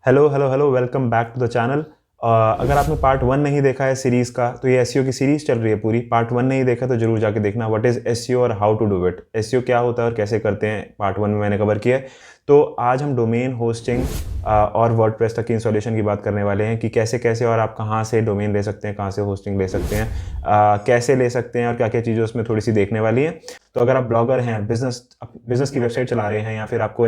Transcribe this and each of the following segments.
Hello hello hello, welcome back to the channel. अगर आपने part 1 नहीं देखा है सीरीज़ का, तो ये एसईओ की सीरीज़ चल रही है पूरी। पार्ट 1 नहीं देखा तो जरूर जाके देखना, व्हाट इज़ एसईओ और how to do it. SEO क्या होता है और कैसे करते हैं, पार्ट 1 में मैंने कवर किया है। तो आज हम डोमेन होस्टिंग और वर्डप्रेस तक की इंस्टॉलेशन की बात करने वाले हैं कि कैसे कैसे और आप कहाँ से डोमेन ले सकते हैं, कहाँ से होस्टिंग ले सकते हैं, कैसे ले सकते हैं और क्या क्या चीज़ें उसमें थोड़ी सी देखने वाली हैं। तो अगर आप ब्लॉगर हैं, बिजनेस की वेबसाइट चला रहे हैं, या फिर आपको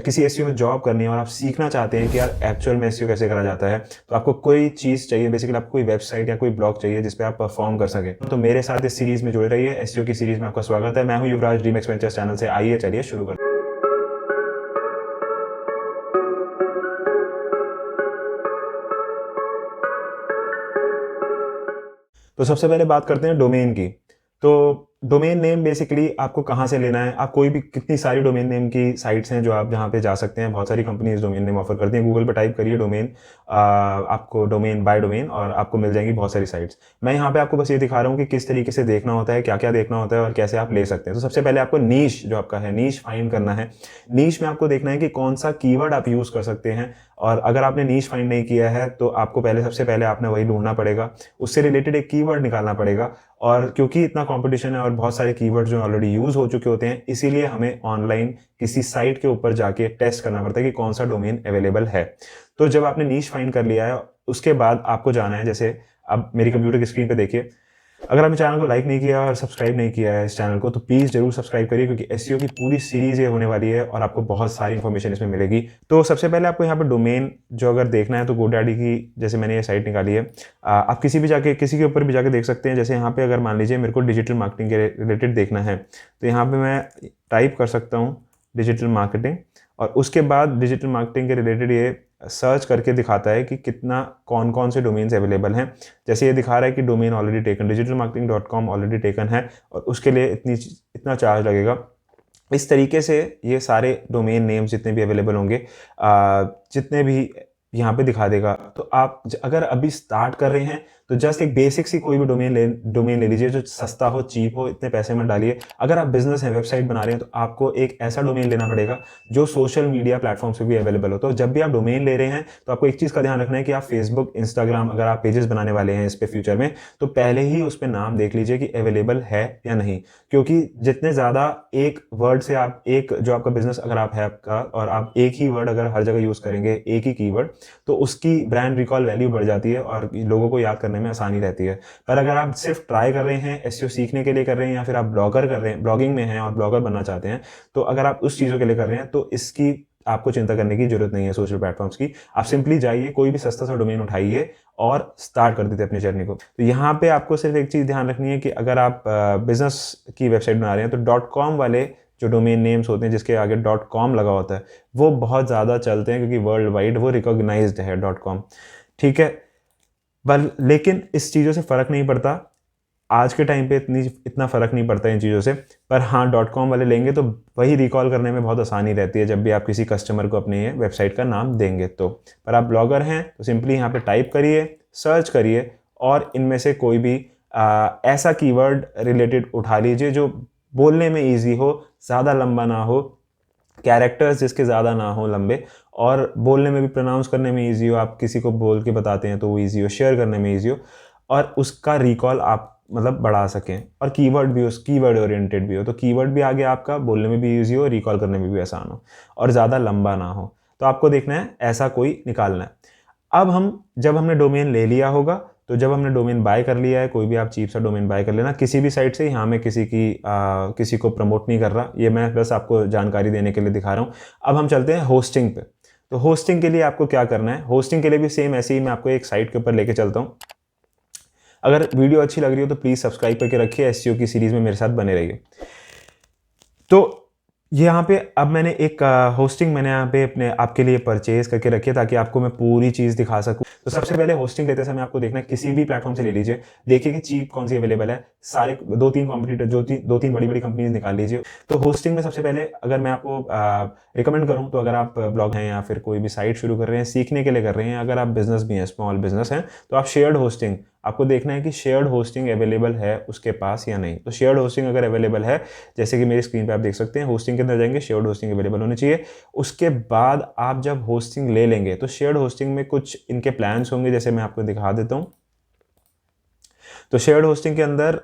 किसी एसईओ में जॉब करनी है और आप सीखना चाहते हैं कि यार एक्चुअल में एसईओ कैसे करा जाता है, तो आपको कोई चीज़ चाहिए, बेसिकली आपको कोई वेबसाइट या कोई ब्लॉग चाहिए जिस पे आप परफॉर्म कर सके, तो मेरे साथ इस सीरीज में जुड़े रहिए। एसईओ की सीरीज में आपका स्वागत है। मैं हूं युवराज, ड्रीम एक्सपेंचर्स चैनल से। आइए चलिए शुरू करते हैं। तो सबसे पहले बात करते हैं डोमेन की। तो डोमेन नेम बेसिकली आपको कहाँ से लेना है, आप कोई भी, कितनी सारी डोमेन नेम की साइट्स हैं जो आप जहाँ पे जा सकते हैं। बहुत सारी कंपनीज डोमेन नेम ऑफर करती हैं। गूगल पे टाइप करिए डोमेन, आपको डोमेन बाय डोमेन, और आपको मिल जाएंगी बहुत सारी साइट्स। मैं यहाँ पे आपको बस ये दिखा रहा हूँ कि किस तरीके से देखना होता है, क्या क्या देखना होता है और कैसे आप ले सकते हैं। तो सबसे पहले आपको नीश, जो आपका है, नीश फाइंड करना है। नीश में आपको देखना है कि कौन सा कीवर्ड आप यूज़ कर सकते हैं। और अगर आपने नीश फाइंड नहीं किया है तो आपको सबसे पहले आपने वही ढूंढना पड़ेगा, उससे रिलेटेड एक कीवर्ड निकालना पड़ेगा। और क्योंकि इतना कंपटीशन है और बहुत सारे कीवर्ड जो ऑलरेडी यूज हो चुके होते हैं, इसीलिए हमें ऑनलाइन किसी साइट के ऊपर जाके टेस्ट करना पड़ता है कि कौन सा डोमेन अवेलेबल है। तो जब आपने नीश फाइंड कर लिया है, उसके बाद आपको जाना है, जैसे अब मेरी कंप्यूटर की स्क्रीन पे देखिए, अगर आपने चैनल को लाइक नहीं किया और सब्सक्राइब नहीं किया है इस चैनल को, तो प्लीज़ जरूर सब्सक्राइब करिए, क्योंकि एसईओ की पूरी सीरीज ये होने वाली है और आपको बहुत सारी इन्फॉर्मेशन इसमें मिलेगी। तो सबसे पहले आपको यहाँ पे डोमेन जो अगर देखना है, तो गोडैडी की, जैसे मैंने ये साइट निकाली है, आप किसी के ऊपर भी जाके देख सकते हैं। जैसे यहाँ पे अगर मान लीजिए मेरे को डिजिटल मार्केटिंग के रिलेटेड देखना है, तो यहाँ पे मैं टाइप कर सकता हूँ डिजिटल मार्केटिंग, और उसके बाद डिजिटल मार्केटिंग के रिलेटेड ये सर्च करके दिखाता है कि कितना, कौन कौन से डोमेन्स अवेलेबल हैं। जैसे ये दिखा रहा है कि domain already taken, digitalmarketing.com already taken है और उसके लिए इतना चार्ज लगेगा। इस तरीके से ये सारे डोमेन नेम्स जितने भी अवेलेबल होंगे, जितने भी यहाँ पे दिखा देगा। तो आप अगर अभी स्टार्ट कर रहे हैं तो जस्ट एक बेसिक सी कोई भी डोमेन ले लीजिए जो सस्ता हो, चीप हो, इतने पैसे मत डालिए। अगर आप बिजनेस है, वेबसाइट बना रहे हैं, तो आपको एक ऐसा डोमेन लेना पड़ेगा जो सोशल मीडिया प्लेटफॉर्म्स पे भी अवेलेबल हो। तो जब भी आप डोमेन ले रहे हैं तो आपको एक चीज़ का ध्यान रखना है कि आप फेसबुक, इंस्टाग्राम, अगर आप पेजेस बनाने वाले हैं इस पे फ्यूचर में, तो पहले ही उस पर नाम देख लीजिए कि अवेलेबल है या नहीं। क्योंकि जितने ज़्यादा एक वर्ड से आप, एक जो आपका बिजनेस अगर आप है आपका, और आप एक ही वर्ड अगर हर जगह यूज़ करेंगे, एक ही कीवर्ड, तो उसकी ब्रांड रिकॉल वैल्यू बढ़ जाती है और लोगों को याद करने में आसानी रहती है। पर अगर आप सिर्फ ट्राई कर रहे हैं, एसईओ सीखने के लिए कर रहे हैं, या फिर आप ब्लॉगर कर रहे हैं, ब्लॉगिंग में हैं और ब्लॉगर बनना चाहते हैं, तो अगर आप उस चीज़ों के लिए कर रहे हैं, तो इसकी आपको चिंता करने की जरूरत नहीं है सोशल प्लेटफॉर्म्स की। आप सिंपली जाइए, कोई भी सस्ता सा डोमेन उठाइए और स्टार्ट कर देते अपनी जर्नी को। तो यहाँ पे आपको सिर्फ एक चीज़ ध्यान रखनी है कि अगर आप बिजनेस की वेबसाइट बना रहे हैं, तो .com वाले जो डोमेन नेम्स होते हैं जिसके आगे .com लगा होता है, वो बहुत ज़्यादा चलते हैं, क्योंकि वर्ल्ड वाइड वो रिकॉग्नाइज्ड है .com। ठीक है, पर लेकिन इस चीज़ों से फ़र्क नहीं पड़ता। आज के टाइम पे इतना फ़र्क नहीं पड़ता इन चीज़ों से। पर हाँ, .com वाले लेंगे तो वही रिकॉल करने में बहुत आसानी रहती है जब भी आप किसी कस्टमर को अपनी वेबसाइट का नाम देंगे तो। पर आप ब्लॉगर हैं तो सिंपली यहाँ पे टाइप करिए, सर्च करिए, और इनमें से कोई भी ऐसा कीवर्ड रिलेटेड उठा लीजिए जो बोलने में ईजी हो, ज़्यादा लंबा ना हो, कैरेक्टर्स जिसके ज़्यादा ना हो लंबे, और बोलने में भी, प्रोनाउंस करने में ईजी हो, आप किसी को बोल के बताते हैं तो वो ईजी हो, शेयर करने में ईजी हो, और उसका रिकॉल आप मतलब बढ़ा सकें, और कीवर्ड भी, उस कीवर्ड ओरिएंटेड भी हो, तो कीवर्ड भी आगे आपका बोलने में भी ईजी हो, रिकॉल करने में भी आसान हो, और ज़्यादा लंबा ना हो। तो आपको देखना है ऐसा कोई निकालना है। अब जब हमने डोमेन ले लिया होगा, तो जब हमने डोमेन बाय कर लिया है, कोई भी आप चीप सा डोमेन बाय कर लेना किसी भी साइट से। यहाँ मैं किसी को प्रमोट नहीं कर रहा, ये मैं बस आपको जानकारी देने के लिए दिखा रहा हूँ। अब हम चलते हैं होस्टिंग पे। तो होस्टिंग के लिए आपको क्या करना है, होस्टिंग के लिए भी सेम ऐसे ही मैं आपको एक साइट के ऊपर लेके चलता हूँ। अगर वीडियो अच्छी लग रही हो तो प्लीज़ सब्सक्राइब करके रखिए, एसईओ की सीरीज़ में मेरे साथ बने रहिए। तो यहाँ पे अब मैंने एक होस्टिंग मैंने यहाँ पे अपने आपके लिए परचेज करके रखी है, ताकि आपको मैं पूरी चीज़ दिखा सकूँ। तो सबसे पहले होस्टिंग लेते समय आपको देखना है, किसी भी प्लेटफॉर्म से ले लीजिए, देखिए कि चीप कौन सी अवेलेबल है। सारे दो तीन कॉम्पिटिटर, दो तीन बड़ी बड़ी कंपनीज निकाल लीजिए। तो होस्टिंग में सबसे पहले अगर मैं आपको रिकमेंड करूँ, तो अगर आप ब्लॉग हैं या फिर कोई भी साइट शुरू कर रहे हैं, सीखने के लिए कर रहे हैं, अगर आप बिजनेस भी हैं, स्मॉल बिजनेस हैं, तो आप शेयर्ड होस्टिंग आपको देखना है कि शेयर्ड होस्टिंग अवेलेबल है उसके पास या नहीं। तो शेयर्ड होस्टिंग अगर अवेलेबल है, जैसे कि मेरी स्क्रीन पे आप देख सकते हैं, होस्टिंग के अंदर जाएंगे, शेयर्ड होस्टिंग अवेलेबल होनी चाहिए। उसके बाद आप जब होस्टिंग ले लेंगे तो शेयर्ड होस्टिंग में कुछ इनके प्लान्स होंगे, जैसे मैं आपको दिखा देता हूँ। तो शेयर्ड होस्टिंग के अंदर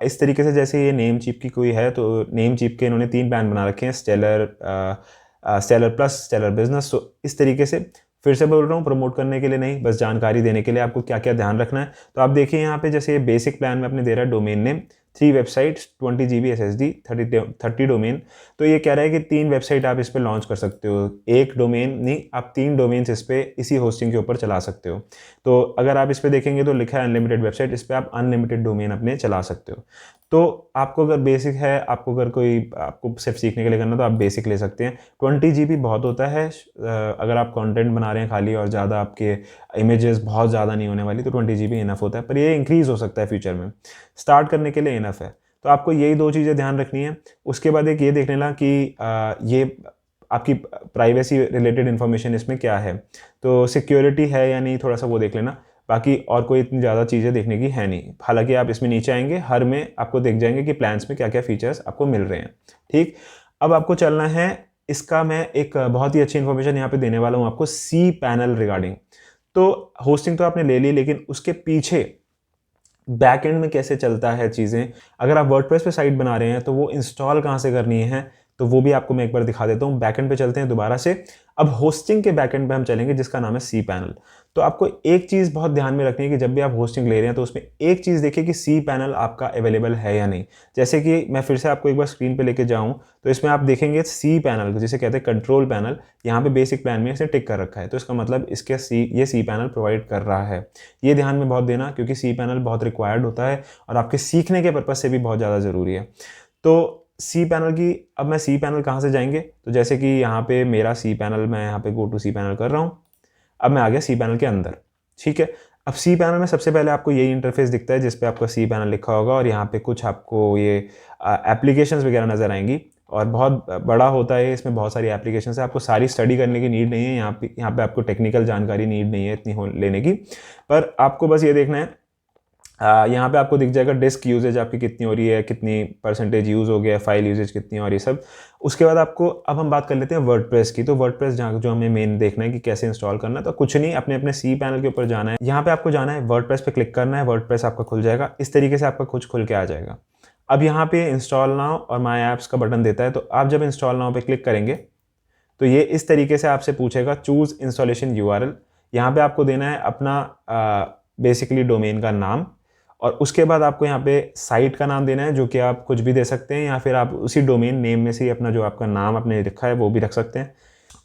इस तरीके से, जैसे ये नेम चीप की कोई है, तो नेम चीप के इन्होंने 3 प्लान बना रखे हैं, स्टेलर प्लस, स्टेलर बिजनेस। तो इस तरीके से फिर से बोल रहा हूँ, प्रमोट करने के लिए नहीं, बस जानकारी देने के लिए आपको क्या क्या ध्यान रखना है। तो आप देखिए यहाँ पे, जैसे ये बेसिक प्लान में अपने दे रहा है domain name, 3 websites, 20 GB SSD, 30 domain. तो ये कह रहा है कि 3 वेबसाइट आप इस पर लॉन्च कर सकते हो, एक डोमेन नहीं, आप 3 डोमेन्स इस पे इसी होस्टिंग के ऊपर चला सकते हो। तो अगर आप इस पे देखेंगे तो लिखा है अनलिमिटेड वेबसाइट, इस पर आप अनलिमिटेड डोमेन अपने चला सकते हो। तो आपको अगर बेसिक है, आपको अगर कोई आपको सिर्फ सीखने के लिए करना, तो आप बेसिक ले सकते हैं। 20 GB बहुत होता है अगर आप कंटेंट बना रहे हैं खाली, और ज़्यादा आपके इमेजेस बहुत ज़्यादा नहीं होने वाली, तो 20 GB इनफ होता है, पर ये इंक्रीज़ हो सकता है फ्यूचर में। स्टार्ट करने के लिए इनफ है। तो आपको यही 2 चीज़ें ध्यान रखनी है। उसके बाद एक ये देख लेना कि ये आपकी प्राइवेसी रिलेटेड इन्फॉर्मेशन इसमें क्या है, तो सिक्योरिटी है या नहीं, थोड़ा सा वो देख लेना। बाकी और कोई इतनी ज़्यादा चीज़ें देखने की है नहीं। हालांकि आप इसमें नीचे आएंगे, हर में आपको देख जाएंगे कि प्लान्स में क्या क्या फीचर्स आपको मिल रहे हैं। ठीक, अब आपको चलना है इसका, मैं एक बहुत ही अच्छी इन्फॉर्मेशन यहाँ पे देने वाला हूँ आपको, सी पैनल रिगार्डिंग। तो होस्टिंग तो आपने ले ली, लेकिन उसके पीछे बैक एंड में कैसे चलता है चीज़ें, अगर आप वर्डप्रेस पे साइट बना रहे हैं तो वो इंस्टॉल कहाँ से करनी है, तो वो भी आपको मैं एक बार दिखा देता हूँ। बैकएंड पे चलते हैं दोबारा से। अब होस्टिंग के बैकएंड पे हम चलेंगे, जिसका नाम है सी पैनल। तो आपको एक चीज़ बहुत ध्यान में रखनी है कि जब भी आप होस्टिंग ले रहे हैं तो उसमें एक चीज़ देखिए कि सी पैनल आपका अवेलेबल है या नहीं। जैसे कि मैं फिर से आपको एक बार स्क्रीन पे लेके जाऊँ, तो इसमें आप देखेंगे सी पैनल, जिसे कहते हैं कंट्रोल पैनल, यहाँ पे बेसिक प्लान में इसे टिक कर रखा है। तो इसका मतलब इसके ये सी पैनल प्रोवाइड कर रहा है। ये ध्यान में बहुत देना, क्योंकि सी पैनल बहुत रिक्वायर्ड होता है और आपके सीखने के पर्पज़ से भी बहुत ज़्यादा ज़रूरी है। तो सी पैनल की, अब मैं सी पैनल कहाँ से जाएंगे, तो जैसे कि यहाँ पे मेरा सी पैनल, मैं यहाँ पे गो टू सी पैनल कर रहा हूँ। अब मैं आ गया सी पैनल के अंदर। ठीक है, अब सी पैनल में सबसे पहले आपको यही इंटरफेस दिखता है जिस पे आपका सी पैनल लिखा होगा, और यहाँ पे कुछ आपको ये एप्लीकेशंस वगैरह नज़र आएंगी, और बहुत बड़ा होता है, इसमें बहुत सारी एप्लीकेशंस है। आपको सारी स्टडी करने की नीड नहीं है, यहाँ पे आपको टेक्निकल जानकारी नीड नहीं है इतनी लेने की, पर आपको बस ये देखना है। यहाँ पे आपको दिख जाएगा डिस्क यूजेज आपकी कितनी हो रही है, कितनी परसेंटेज यूज़ हो गया, फाइल यूजेज कितनी और ये सब। उसके बाद आपको, अब हम बात कर लेते हैं वर्डप्रेस की। तो वर्डप्रेस जहाँ जो हमें मेन देखना है कि कैसे इंस्टॉल करना है, तो कुछ नहीं, अपने अपने सी पैनल के ऊपर जाना है। यहाँ पे आपको जाना है, वर्डप्रेस पे क्लिक करना है, वर्डप्रेस आपका खुल जाएगा। इस तरीके से आपका कुछ खुल के आ जाएगा। अब यहाँ पे इंस्टॉल नाउ और माई ऐप्स का बटन देता है, तो आप जब इंस्टॉल नाउ पे क्लिक करेंगे तो ये इस तरीके से आपसे पूछेगा चूज इंस्टॉलेशन URL। यहाँ पे आपको देना है अपना बेसिकली डोमेन का नाम, और उसके बाद आपको यहाँ पे साइट का नाम देना है, जो कि आप कुछ भी दे सकते हैं, या फिर आप उसी डोमेन नेम में से अपना जो आपका नाम आपने लिखा है वो भी रख सकते हैं।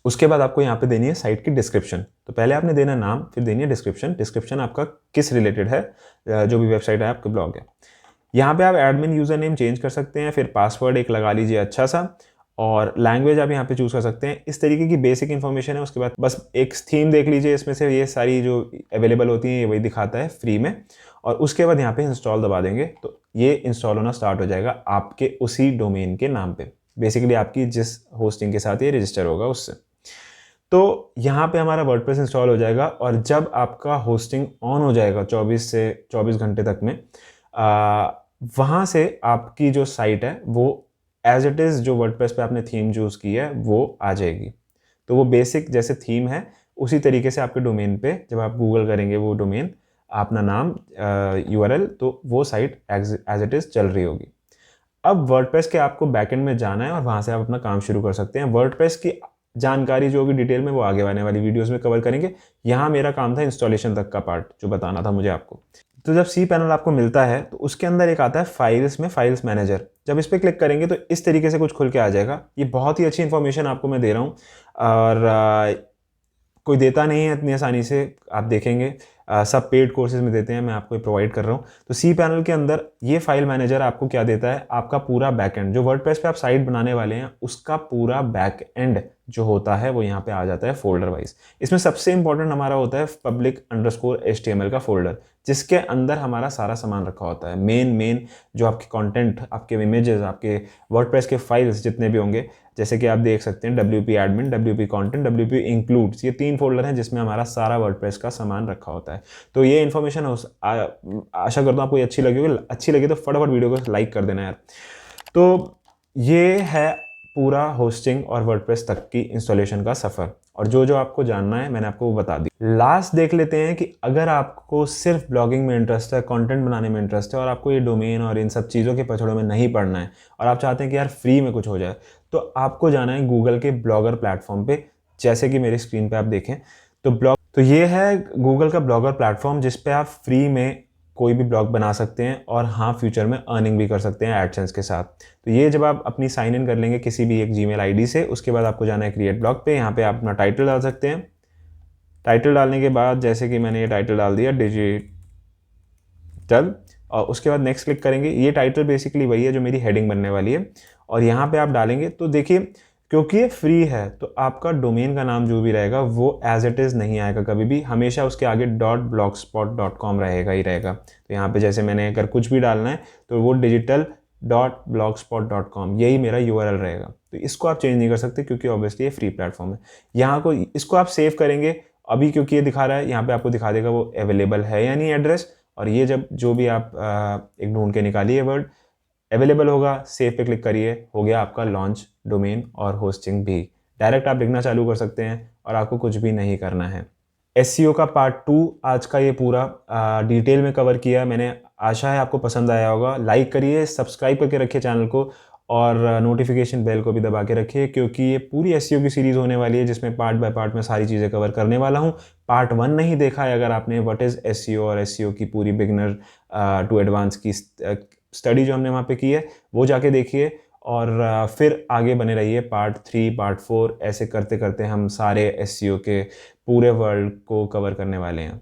उसके बाद आपको यहाँ पे देनी है साइट की डिस्क्रिप्शन। तो पहले आपने देना है नाम, फिर देनी है डिस्क्रिप्शन। डिस्क्रिप्शन आपका किस रिलेटेड है, जो भी वेबसाइट है, आपका ब्लॉग है। यहाँ पे आप एडमिन यूज़र नेम चेंज कर सकते हैं, फिर पासवर्ड एक लगा लीजिए अच्छा सा, और लैंग्वेज आप यहाँ पे चूज़ कर सकते हैं। इस तरीके की बेसिक इन्फॉर्मेशन है। उसके बाद बस एक थीम देख लीजिए, इसमें से ये सारी जो अवेलेबल होती हैं ये वही दिखाता है फ्री में। और उसके बाद यहाँ पे इंस्टॉल दबा देंगे तो ये इंस्टॉल होना स्टार्ट हो जाएगा आपके उसी डोमेन के नाम पे, बेसिकली आपकी जिस होस्टिंग के साथ ये रजिस्टर होगा उससे। तो यहाँ पे हमारा वर्डप्रेस इंस्टॉल हो जाएगा, और जब आपका होस्टिंग ऑन हो जाएगा 24 से 24 घंटे तक में, वहाँ से आपकी जो साइट है वो एज इट इज़ जो वर्डप्रेस पे आपने थीम चूज़ की है वो आ जाएगी। तो वो बेसिक जैसे थीम है उसी तरीके से आपके डोमेन पे जब आप गूगल करेंगे वो डोमेन, अपना नाम, URL, तो वो साइट एज इट इज़ चल रही होगी। अब वर्डप्रेस के आपको बैकएंड में जाना है और वहाँ से आप अपना काम शुरू कर सकते हैं। वर्डप्रेस की जानकारी जो भी डिटेल में वो आगे आने वाली वीडियोस में कवर करेंगे। यहाँ मेरा काम था इंस्टॉलेशन तक का पार्ट जो बताना था मुझे आपको। तो जब सी पैनल आपको मिलता है तो उसके अंदर एक आता है फाइल्स में फाइल्स मैनेजर। जब इस पर क्लिक करेंगे तो इस तरीके से कुछ खुल के आ जाएगा। ये बहुत ही अच्छी इन्फॉर्मेशन आपको मैं दे रहा हूँ, और कोई देता नहीं है इतनी आसानी से, आप देखेंगे सब पेड कोर्सेज में देते हैं, मैं आपको प्रोवाइड कर रहा हूँ। तो सी पैनल के अंदर ये फाइल मैनेजर आपको क्या देता है, आपका पूरा बैकएंड जो वर्डप्रेस पे आप साइट बनाने वाले हैं उसका पूरा बैकएंड जो होता है वो यहाँ पे आ जाता है फोल्डर वाइज। इसमें सबसे इंपॉर्टेंट हमारा होता है public_html का फोल्डर, जिसके अंदर हमारा सारा सामान रखा होता है। मेन जो आपके कंटेंट, आपके इमेजेस, आपके वर्डप्रेस के फाइल्स जितने भी होंगे जैसे कि आप देख सकते हैं WP admin, WP content, WP includes, ये 3 फोल्डर हैं जिसमें हमारा सारा वर्डप्रेस का सामान रखा होता है। तो ये इन्फॉर्मेशन आशा करता हूँ आपको अच्छी लगी होगी। अच्छी लगी तो फटाफट वीडियो को लाइक कर देना यार। तो ये है पूरा होस्टिंग और वर्डप्रेस तक की इंस्टॉलेशन का सफ़र, और जो जो आपको जानना है मैंने आपको वो बता दी। लास्ट देख लेते हैं कि अगर आपको सिर्फ ब्लॉगिंग में इंटरेस्ट है, कंटेंट बनाने में इंटरेस्ट है, और आपको ये डोमेन और इन सब चीज़ों के पछड़ों में नहीं पड़ना है, और आप चाहते हैं कि यार फ्री में कुछ हो जाए, तो आपको जाना है गूगल के ब्लॉगर प्लेटफॉर्म पे। जैसे कि मेरी स्क्रीन पे आप देखें तो ये है गूगल का ब्लॉगर प्लेटफॉर्म, जिस पे आप फ्री में कोई भी ब्लॉग बना सकते हैं, और हाँ फ्यूचर में अर्निंग भी कर सकते हैं एडसेंस के साथ। तो ये जब आप अपनी साइन इन कर लेंगे किसी भी एक जीमेल आईडी से, उसके बाद आपको जाना है क्रिएट ब्लॉग पे। यहाँ पे आप अपना टाइटल डाल सकते हैं। टाइटल डालने के बाद जैसे कि मैंने ये टाइटल डाल दिया डिजिटल, और उसके बाद नेक्स्ट क्लिक करेंगे। ये टाइटल बेसिकली वही है जो मेरी हेडिंग बनने वाली है, और यहाँ पे आप डालेंगे। तो देखिए क्योंकि ये फ्री है तो आपका डोमेन का नाम जो भी रहेगा वो एज इट इज़ नहीं आएगा कभी भी, हमेशा उसके आगे .blogspot.com रहेगा ही रहेगा। तो यहाँ पे जैसे मैंने अगर कुछ भी डालना है तो वो digital.blogspot.com यही मेरा URL रहेगा। तो इसको आप चेंज नहीं कर सकते क्योंकि ऑब्वियसली ये फ्री प्लेटफॉर्म है। इसको आप सेव करेंगे अभी, क्योंकि ये दिखा रहा है यहाँ पे आपको दिखा देगा वो अवेलेबल है या नहीं एड्रेस, और ये जब जो भी आप एक ढूंढ के निकालिए वर्ड अवेलेबल होगा, सेव पे क्लिक करिए, हो गया आपका लॉन्च डोमेन और होस्टिंग भी। डायरेक्ट आप लिखना चालू कर सकते हैं और आपको कुछ भी नहीं करना है। SEO का पार्ट 2 आज का ये पूरा डिटेल में कवर किया मैंने। आशा है आपको पसंद आया होगा। लाइक करिए, सब्सक्राइब करके रखिए चैनल को, और नोटिफिकेशन बेल को भी दबा के रखिए, क्योंकि ये पूरी SEO की सीरीज़ होने वाली है जिसमें पार्ट बाय पार्ट में सारी चीज़ें कवर करने वाला हूँ। पार्ट 1 नहीं देखा है अगर आपने, व्हाट इज़ SEO और SEO की पूरी बिगनर टू एडवांस की स्टडी जो हमने वहाँ पे की है वो जाके देखिए, और फिर आगे बने रहिए। पार्ट 3, पार्ट 4 ऐसे करते करते हम सारे SEO के पूरे वर्ल्ड को कवर करने वाले हैं।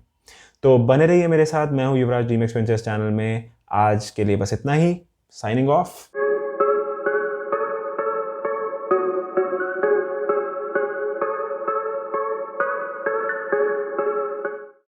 तो बने रहिए मेरे साथ। मैं हूँ युवराज, ड्रीम एक्सपेंचर्स चैनल में। आज के लिए बस इतना ही। Signing off.